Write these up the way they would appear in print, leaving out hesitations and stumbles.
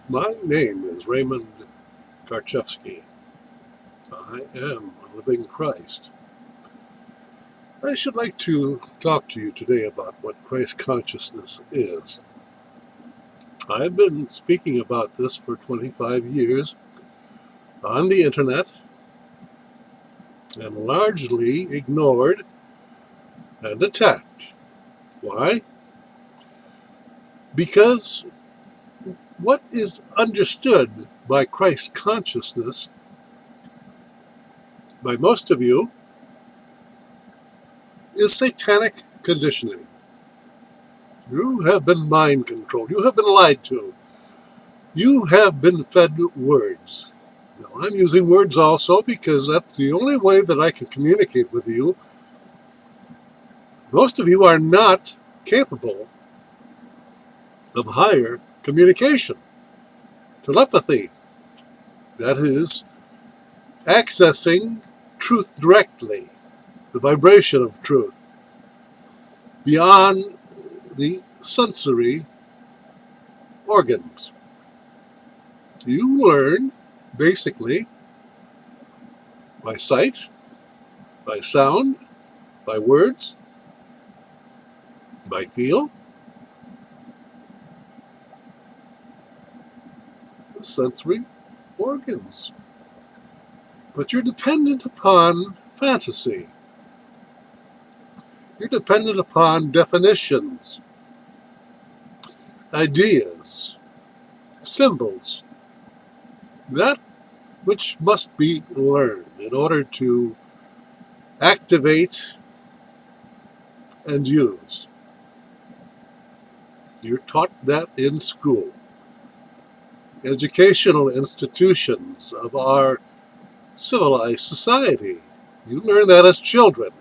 My name is Raymond Karchevsky. I am a living Christ. I should like to talk to you today about what Christ consciousness is. I've been speaking about this for 25 years on the internet and largely ignored and attacked. Why? Because what is understood by Christ consciousness by most of you is satanic conditioning. You have been mind controlled. You have been lied to. You have been fed words. Now, I'm using words also because that's the only way that I can communicate with you. Most of you are not capable of higher communication, telepathy. That is, accessing truth directly, the vibration of truth, beyond the sensory organs. You learn, basically, by sight, by sound, by words, by feel, the sensory organs. But you're dependent upon fantasy. You're dependent upon definitions, ideas, symbols, that which must be learned in order to activate and use. You're taught that in school. Educational institutions of our civilized society. You learn that as children.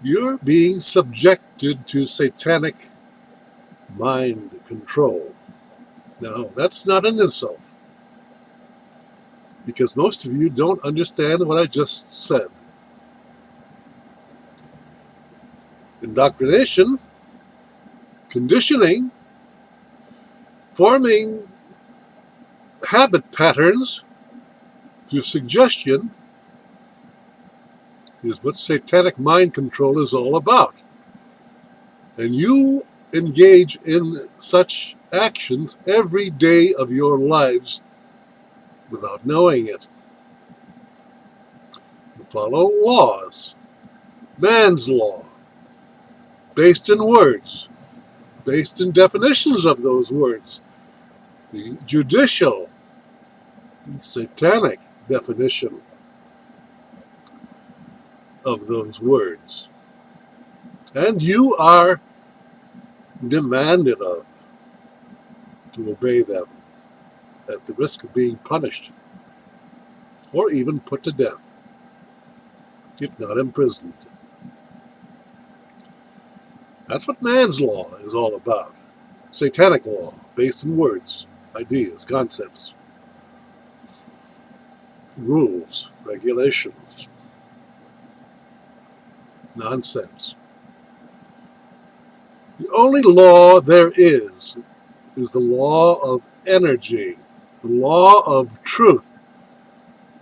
You're being subjected to satanic mind control. Now, that's not an insult, because most of you don't understand what I just said. Indoctrination, conditioning, forming habit patterns through suggestion is what satanic mind control is all about. And you engage in such actions every day of your lives without knowing it. You follow laws, man's law, based in words, based in definitions of those words, the judicial, satanic definition of those words. And you are demanded of to obey them at the risk of being punished or even put to death, if not imprisoned. That's what man's law is all about. Satanic law, based in words, ideas, concepts, rules, regulations. Nonsense. The only law there is the law of energy, the law of truth,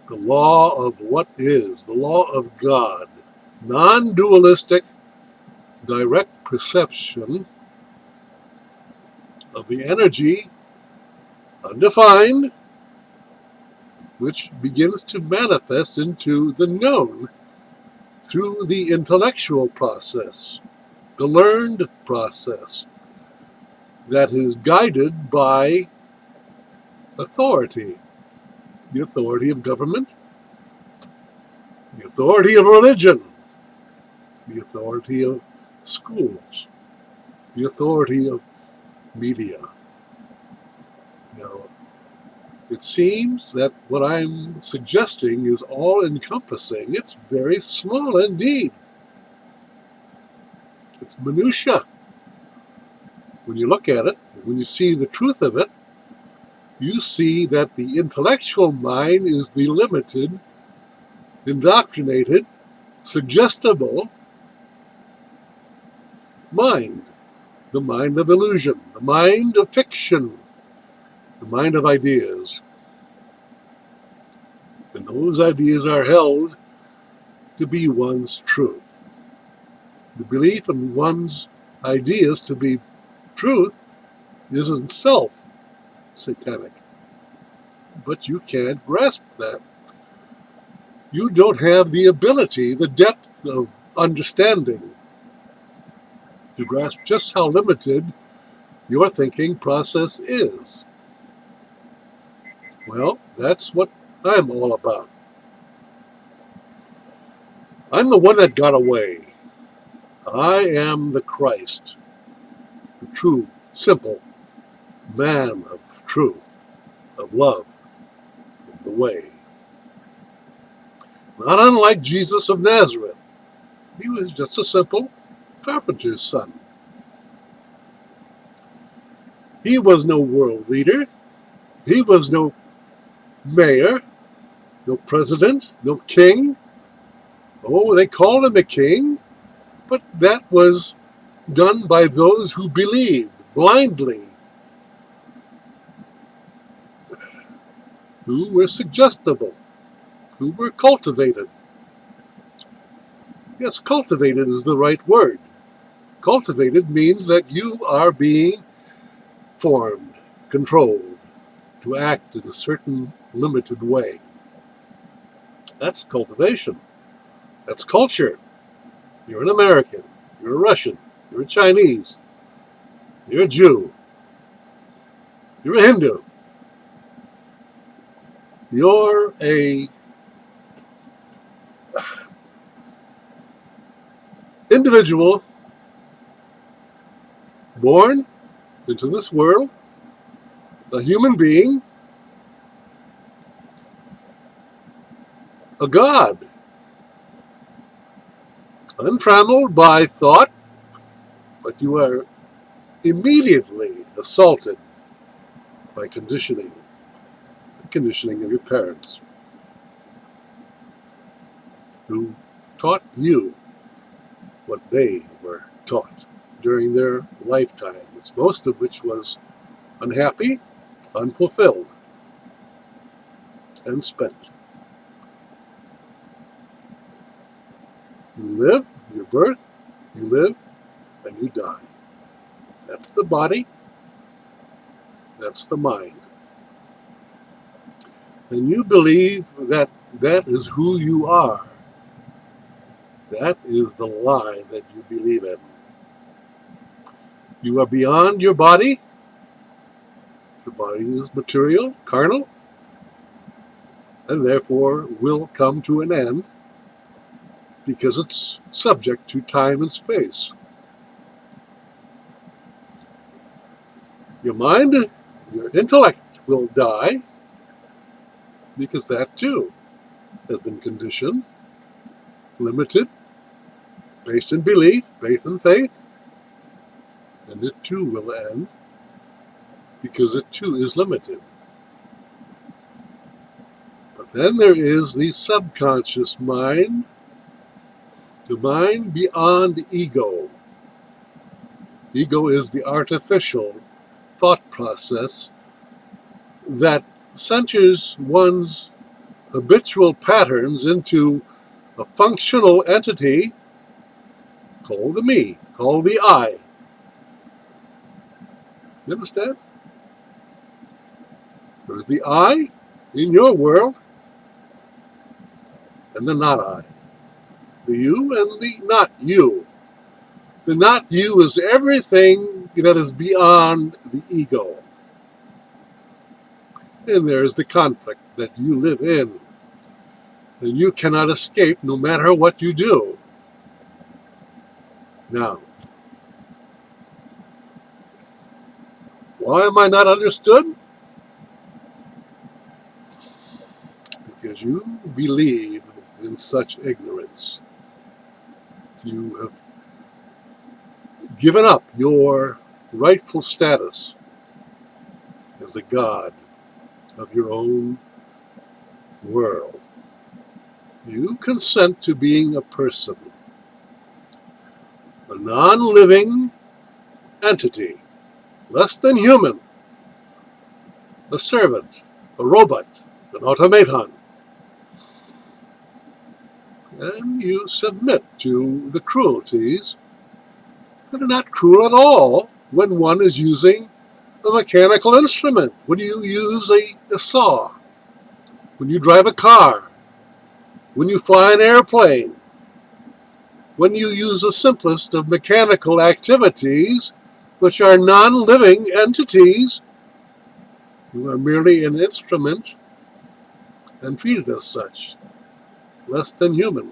the law of what is, the law of God, non-dualistic, direct perception of the energy, undefined, which begins to manifest into the known through the intellectual process, the learned process that is guided by authority, the authority of government, the authority of religion, the authority of schools, the authority of media. Now, it seems that what I'm suggesting is all-encompassing. It's very small indeed. It's minutia. When you look at it, when you see the truth of it, you see that the intellectual mind is the limited, indoctrinated, suggestible mind. the mind of illusion, the mind of fiction, the mind of ideas. And those ideas are held to be one's truth. The belief in one's ideas to be truth is in itself satanic. But you can't grasp that. You don't have the ability, the depth of understanding to grasp just how limited your thinking process is. Well, that's what I'm all about. I'm the one that got away. I am the Christ, the true, simple man of truth, of love, of the way. Not unlike Jesus of Nazareth. He was just a simple carpenter's son. He was no world leader. He was no mayor, no president, no king. Oh, they called him a king, but that was done by those who believed blindly, who were suggestible, who were cultivated. Yes, cultivated is the right word. Cultivated means that you are being formed, controlled, to act in a certain limited way. That's cultivation. That's culture. You're an American. You're a Russian. You're a Chinese. You're a Jew. You're a Hindu. You're a individual born into this world, a human being, a god, untrammeled by thought, but you are immediately assaulted by conditioning, the conditioning of your parents, who taught you what they were taught during their lifetimes, most of which was unhappy, unfulfilled, and spent. You live, you birth, you live, and you die. That's the body, that's the mind. And you believe that that is who you are. That is the lie that you believe in. You are beyond your body. The body is material, carnal, and therefore will come to an end because it's subject to time and space. Your mind, your intellect will die because that too has been conditioned, limited, based in belief, based in faith, and it too will end because it too is limited. But then there is the subconscious mind, the mind beyond ego. Ego is the artificial thought process that centers one's habitual patterns into a functional entity called the me, called the I. You understand? There's the I in your world and the not I. The you and the not you. The not you is everything that is beyond the ego. And there's the conflict that you live in. And you cannot escape no matter what you do. Now, why am I not understood? Because you believe in such ignorance. You have given up your rightful status as a god of your own world. You consent to being a person, a non-living, entity, less than human, a servant, a robot, an automaton. And you submit to the cruelties that are not cruel at all when one is using a mechanical instrument, when you use a saw, when you drive a car, when you fly an airplane, when you use the simplest of mechanical activities, which are non-living entities. You are merely an instrument and treated as such, less than human.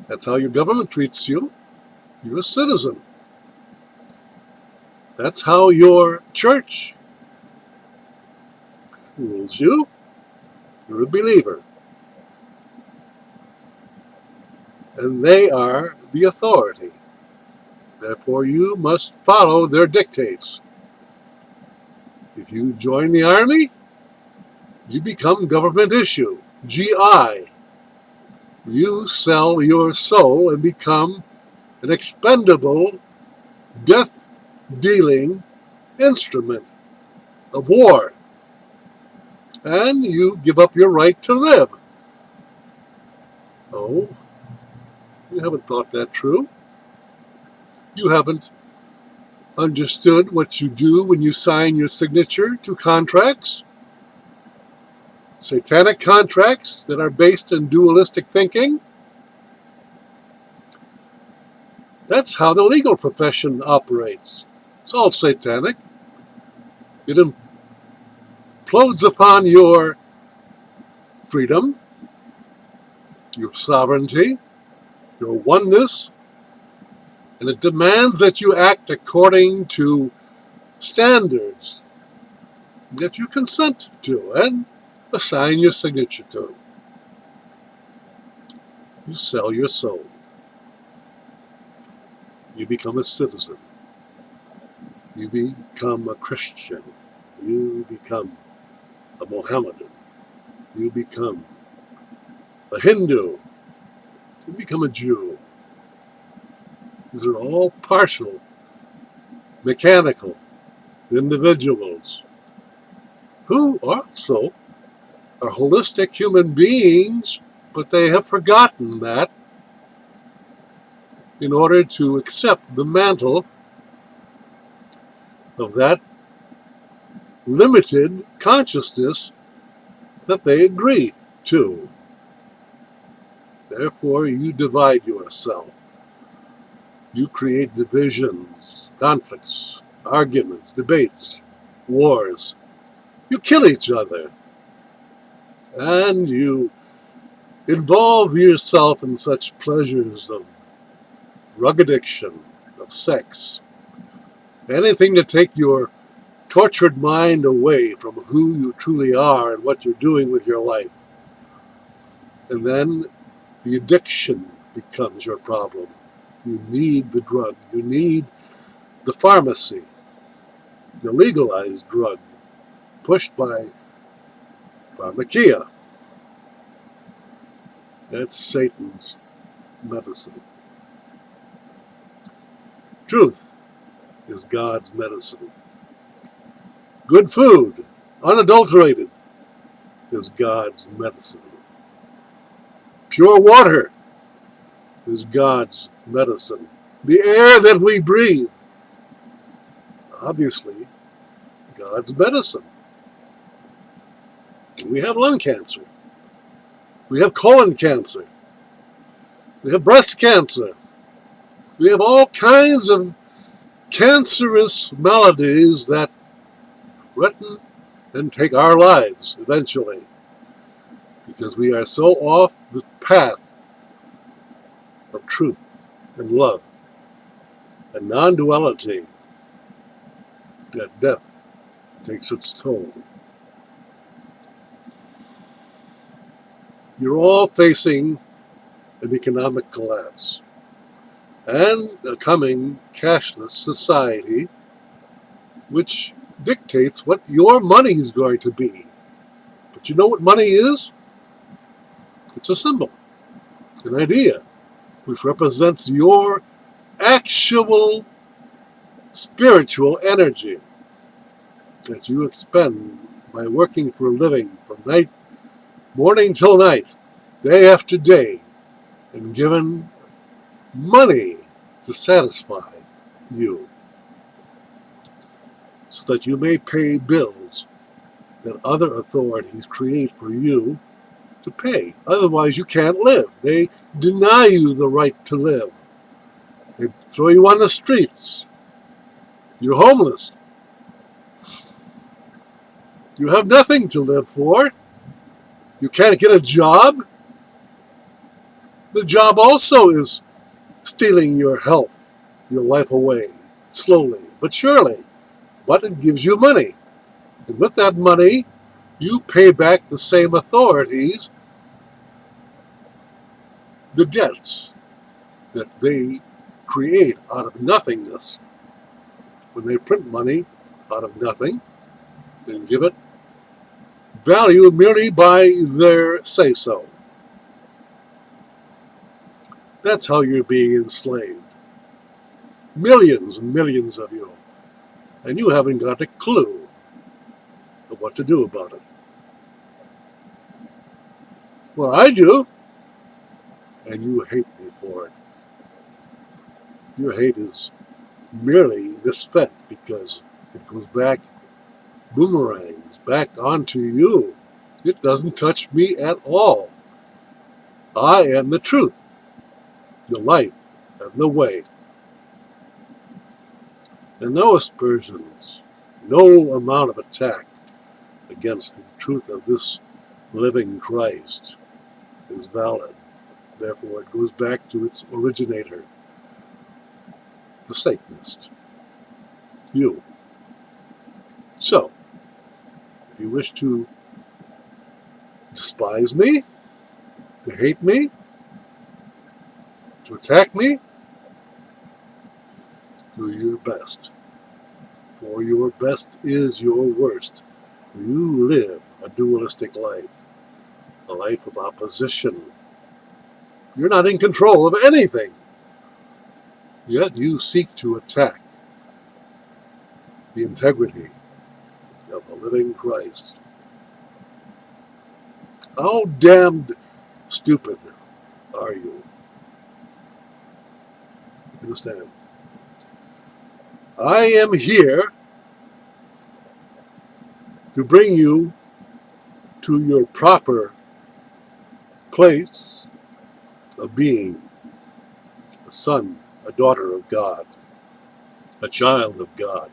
That's how your government treats you. You're a citizen. That's how your church rules you. You're a believer. And they are the authority. Therefore, you must follow their dictates. If you join the army, you become government issue, GI. You sell your soul and become an expendable, death-dealing instrument of war. And you give up your right to live. Oh, you haven't thought that true. You haven't understood what you do when you sign your signature to contracts. Satanic contracts that are based in dualistic thinking. That's how the legal profession operates. It's all satanic. It implodes upon your freedom, your sovereignty, your oneness, and it demands that you act according to standards that you consent to and assign your signature to. You sell your soul. You become a citizen. You become a Christian. You become a Mohammedan. You become a Hindu. You become a Jew. These are all partial, mechanical individuals who also are holistic human beings, but they have forgotten that in order to accept the mantle of that limited consciousness that they agree to. Therefore, you divide yourself. You create divisions, conflicts, arguments, debates, wars. You kill each other. And you involve yourself in such pleasures of drug addiction, of sex, anything to take your tortured mind away from who you truly are and what you're doing with your life. And then the addiction becomes your problem. You need the drug. You need the pharmacy, the legalized drug pushed by pharmakia. That's Satan's medicine. Truth is God's medicine. Good food, unadulterated, is God's medicine. Pure water is God's medicine. The air that we breathe, obviously, God's medicine. We have lung cancer. We have colon cancer. We have breast cancer. We have all kinds of cancerous maladies that threaten and take our lives eventually, because we are so off the path of truth and love and non-duality that death takes its toll. You're all facing an economic collapse and a coming cashless society which dictates what your money is going to be. But you know what money is? It's a symbol, an idea, which represents your actual spiritual energy that you expend by working for a living from morning till night, day after day, and given money to satisfy you, so that you may pay bills that other authorities create for you to pay. Otherwise, you can't live. They deny you the right to live. They throw you on the streets. You're homeless. You have nothing to live for. You can't get a job. The job also is stealing your health, your life away, slowly but surely. But it gives you money. And with that money, you pay back the same authorities the debts that they create out of nothingness. When they print money out of nothing and give it value merely by their say-so. That's how you're being enslaved. Millions and millions of you. And you haven't got a clue of what to do about it. Well, I do. And you hate me for it. Your hate is merely misspent because it goes back, boomerangs back onto you. It doesn't touch me at all. I am the truth, the life, and the way. And no aspersions, no amount of attack against the truth of this living Christ is valid. Therefore, it goes back to its originator, the Satanist, you. So, if you wish to despise me, to hate me, to attack me, do your best. For your best is your worst. For you live a dualistic life, a life of opposition. You're not in control of anything, yet you seek to attack the integrity of the living Christ. How damned stupid are you? Understand? I am here to bring you to your proper place of being a son, a daughter of God, a child of God,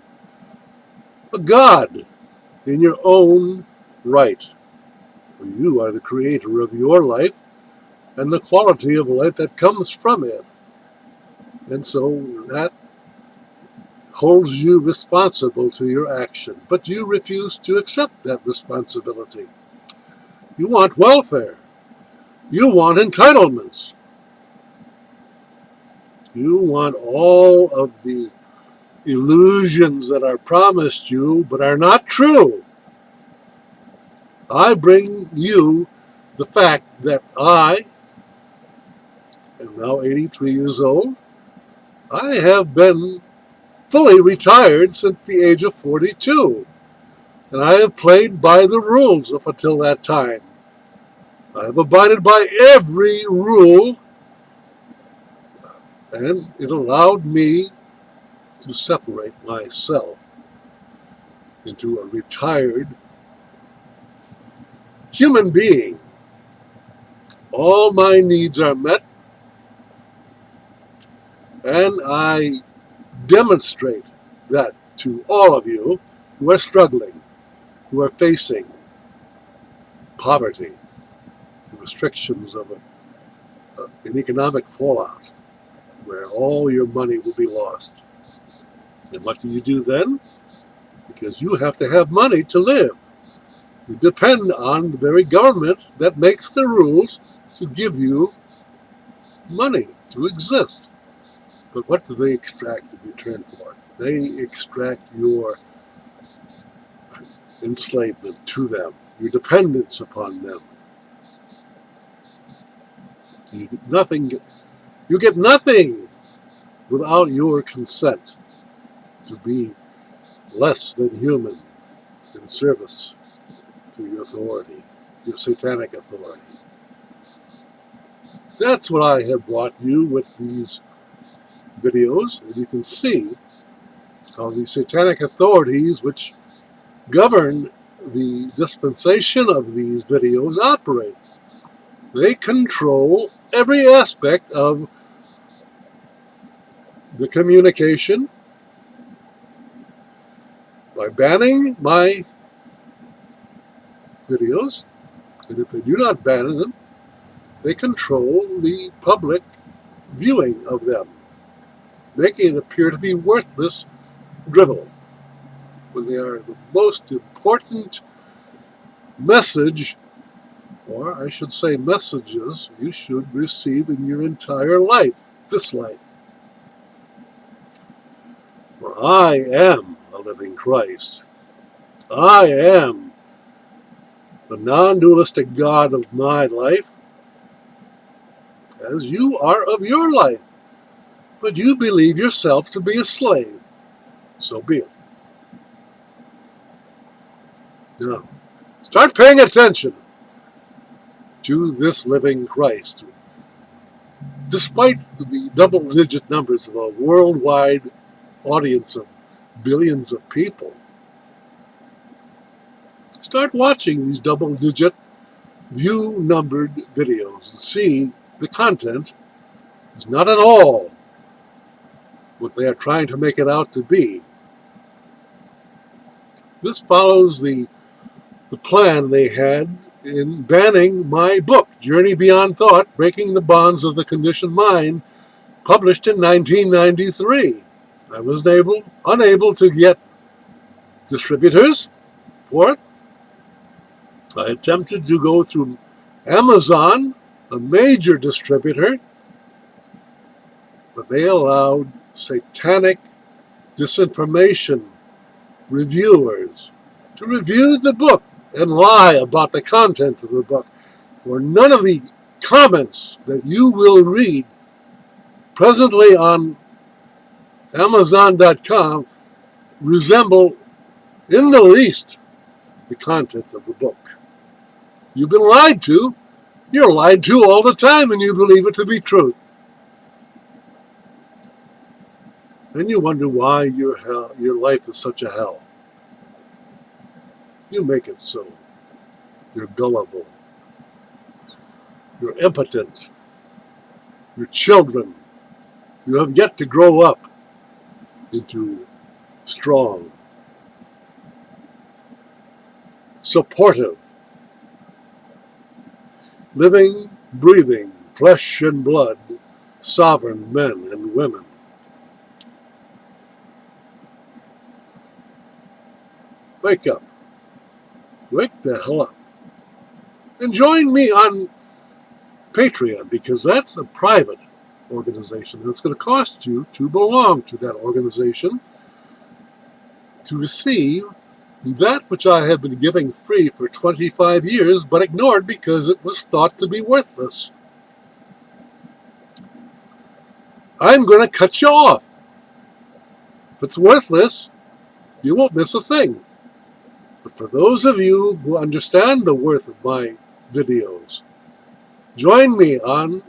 a God in your own right. For you are the creator of your life and the quality of life that comes from it. And so that holds you responsible to your action. But you refuse to accept that responsibility. You want welfare. You want entitlements. You want all of the illusions that are promised you but are not true. I bring you the fact that I am now 83 years old. I have been fully retired since the age of 42. And I have played by the rules up until that time. I have abided by every rule, and it allowed me to separate myself into a retired human being. All my needs are met, and I demonstrate that to all of you who are struggling, who are facing poverty, the restrictions of an economic fallout, where all your money will be lost. And what do you do then? Because you have to have money to live. You depend on the very government that makes the rules to give you money to exist. But what do they extract in return for? They extract your enslavement to them, your dependence upon them. You get nothing without your consent. to be less than human in service to your authority, your satanic authority. That's what I have brought you with these videos, and you can see how the satanic authorities which govern the dispensation of these videos operate. They control every aspect of the communication by banning my videos, and if they do not ban them, they control the public viewing of them, making it appear to be worthless drivel, when they are the most important message, or I should say messages, you should receive in your entire life, this life. For I am a living Christ. I am the non-dualistic God of my life, as you are of your life. But you believe yourself to be a slave. So be it. Now, start paying attention to this living Christ. Despite the double-digit numbers of a worldwide audience of billions of people, start watching these double-digit view-numbered videos and see the content is not at all what they are trying to make it out to be. This follows the plan they had in banning my book, Journey Beyond Thought, Breaking the Bonds of the Conditioned Mind, published in 1993. I was unable to get distributors for it. I attempted to go through Amazon, a major distributor, but they allowed satanic disinformation reviewers to review the book and lie about the content of the book. For none of the comments that you will read presently on Amazon.com resemble in the least the content of the book. You've been lied to. You're lied to all the time, and you believe it to be truth. And you wonder why your life is such a hell. You make it so. You're gullible. You're impotent. Your children, you have yet to grow up into strong, supportive, living, breathing, flesh and blood, sovereign men and women. Wake up. Wake the hell up. And join me on Patreon, because that's a private organization. It's going to cost you to belong to that organization to receive that which I have been giving free for 25 years, but ignored because it was thought to be worthless. I'm going to cut you off. If it's worthless, you won't miss a thing. But for those of you who understand the worth of my videos, join me on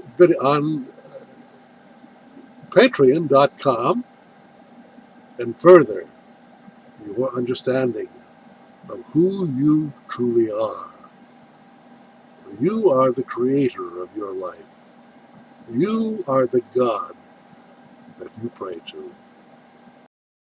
Patreon.com and further your understanding of who you truly are. You are the creator of your life. You are the God that you pray to.